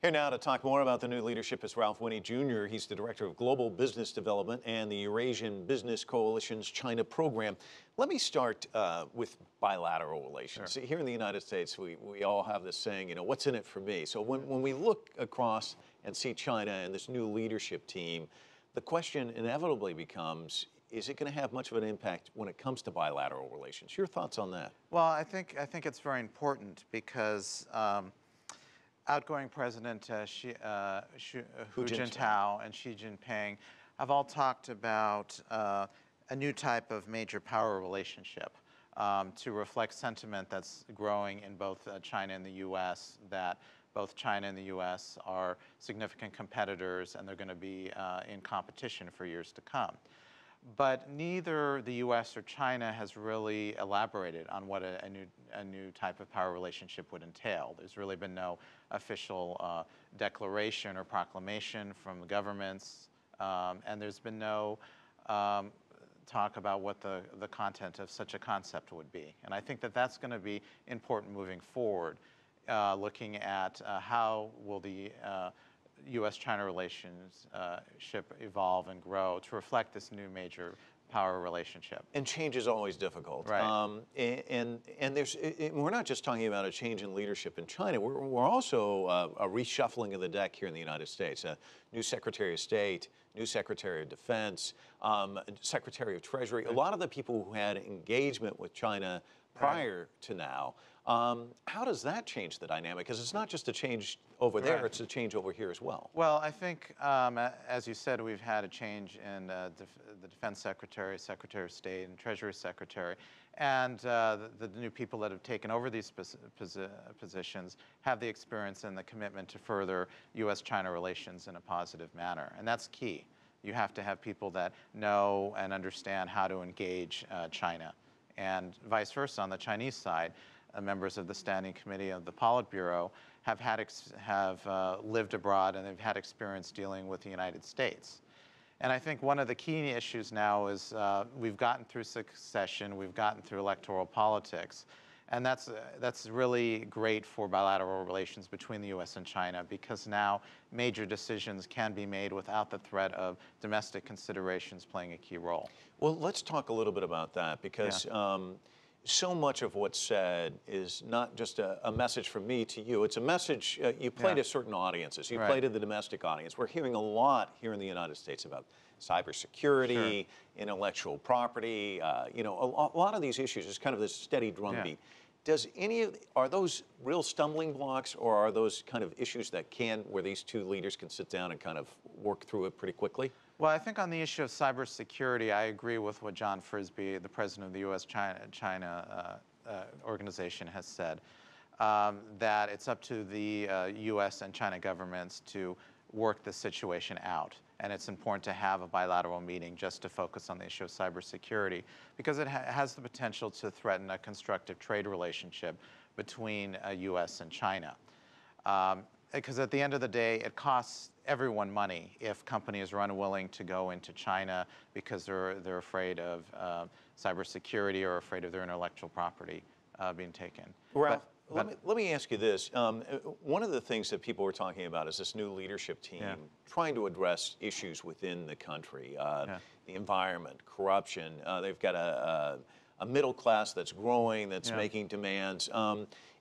Here now to talk more about the new leadership is Ralph Winnie Jr. He's the Director of Global Business Development and the Eurasian Business Coalition's China program. Let me start with bilateral relations. Sure. See, here in the United States, we all have this saying, what's in it for me? So when we look across and see China and this new leadership team, the question inevitably becomes, is it going to have much of an impact when it comes to bilateral relations? Your thoughts on that? Well, I think it's very important because outgoing President Hu Jintao and Xi Jinping have all talked about a new type of major power relationship to reflect sentiment that's growing in both China and the U.S., that both China and the U.S. are significant competitors and they're going to be in competition for years to come. But neither the U.S. or China has really elaborated on what a new type of power relationship would entail. There's really been no official declaration or proclamation from the governments, and there's been no talk about what the content of such a concept would be. And I think that that's going to be important moving forward, looking at how will the U.S.-China relationship evolve and grow to reflect this new major power relationship. And change is always difficult. Right. And we're not just talking about a change in leadership in China. We're also a reshuffling of the deck here in the United States. A new Secretary of State, new Secretary of Defense, Secretary of Treasury. A lot of the people who had engagement with China prior to now. How does that change the dynamic? Because it's not just a change over there, it's a change over here as well. Well, I think, as you said, we've had a change in the Defense Secretary, Secretary of State, and Treasury Secretary. And the new people that have taken over these positions have the experience and the commitment to further U.S.-China relations in a positive manner. And that's key. You have to have people that know and understand how to engage China. And vice versa on the Chinese side. Members of the Standing Committee of the Politburo have lived abroad and they've had experience dealing with the United States. And I think one of the key issues now is we've gotten through succession, we've gotten through electoral politics, and that's really great for bilateral relations between the U.S. and China because now major decisions can be made without the threat of domestic considerations playing a key role. Well, let's talk a little bit about that because so much of what's said is not just a message from me to you. It's a message you play to certain audiences. You play to the domestic audience. We're hearing a lot here in the United States about cybersecurity, intellectual property. A lot of these issues is kind of this steady drumbeat. Are those real stumbling blocks, or are those kind of issues that where these two leaders can sit down and kind of work through it pretty quickly? Well, I think on the issue of cybersecurity, I agree with what John Frisby, the president of the U.S. China organization, has said, that it's up to the U.S. and China governments to work the situation out. And it's important to have a bilateral meeting just to focus on the issue of cybersecurity because it has the potential to threaten a constructive trade relationship between U.S. and China. Because at the end of the day, it costs everyone money if companies are unwilling to go into China because they're afraid of cybersecurity or afraid of their intellectual property being taken. Ralph, let me ask you this. One of the things that people were talking about is this new leadership team trying to address issues within the country, the environment, corruption. They've got a middle class that's growing, that's making demands.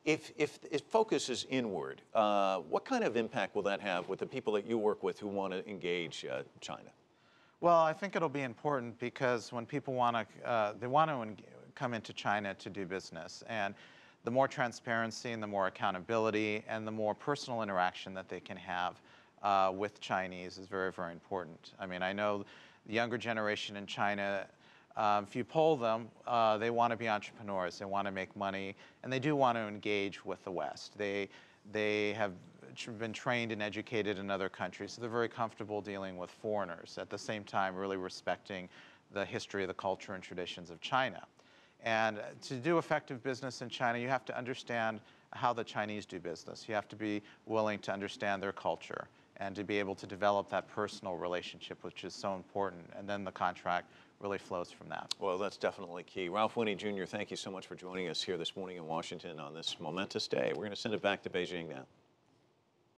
If focus is inward, what kind of impact will that have with the people that you work with who want to engage China? Well, I think it'll be important because when people want to come into China to do business, and the more transparency and the more accountability and the more personal interaction that they can have with Chinese is very, very important. I mean, I know the younger generation in China, if you poll them, they want to be entrepreneurs, they want to make money, and they do want to engage with the West. They have been trained and educated in other countries, so they're very comfortable dealing with foreigners, at the same time really respecting the history, the culture, and traditions of China. And to do effective business in China, you have to understand how the Chinese do business. You have to be willing to understand their culture and to be able to develop that personal relationship, which is so important, and then the contract really flows from that. Well, that's definitely key. Ralph Winnie Jr., thank you so much for joining us here this morning in Washington on this momentous day. We're going to send it back to Beijing now.